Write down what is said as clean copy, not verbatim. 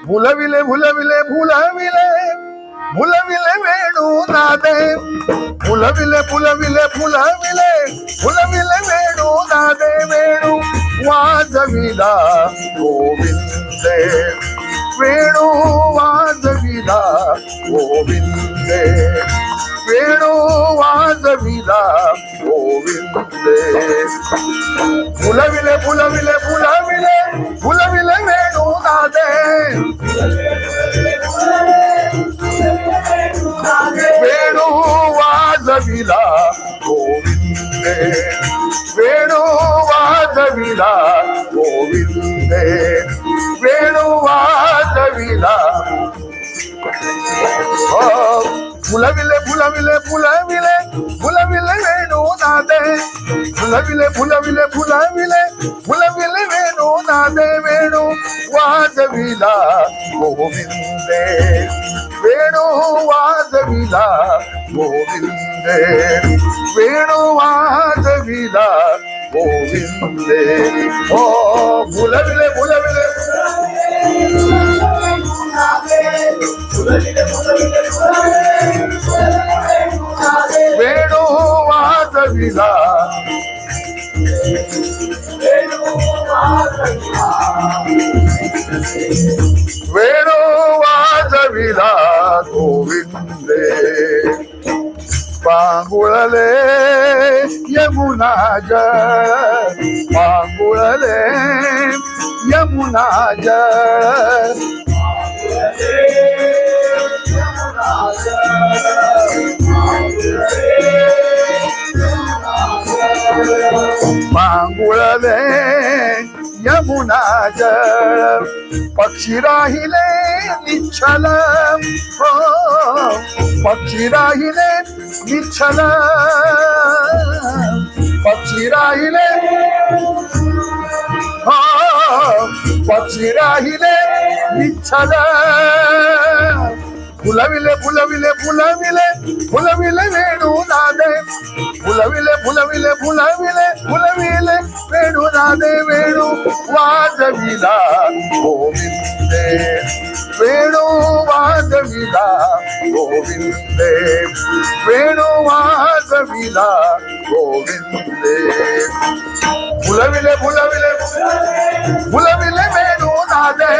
भुलविले भुलविले भुलविले भुलविले वेणुनादे भुलविले भुलविले भुलविले भुलविले वेणुनादे वेणू वाजविला गोविंदे वेणू वाजविला गोविंदे वेणू वाजविला गोविंदे भुलविले भुलविले भुलविले भुलविले वेणुनादे वेणू वाजविला गोविंदे वेणू वाजविला गोविंदे वेणू वाजविला भुलविले भुलविले भुलविले भुलविले वेणुनादे भुलविले भुलविले भुलविले भुलविले वेणुनादे वेणू वाजविला गोविंदे वेणू वाजविला गोविंदे वेणू वाजविला गोविंदे ओ भुलविले भुलविले वेणू वाजविला वेणू वाजविला गोविंदे पांगुळले यमुना जळ पांगुळले यमुना जळ पांगुळले यमुना जळ पक्षी राहिले निश्चल हो पक्षी राहिले निश्चल पक्षी राहिले हो पक्षी राहिले निश्चल भुलविले भुलविले भुलविले भुलविले वेणुनादे भुलविले भुलविले भुलविले भुलविले वेणुनादे वेणू वाजविला गोविंदे वेणू वाजविला गोविंदे वेणू वाजविला गोविंदे भुलविले भुलविले भुलविले वेणुनादे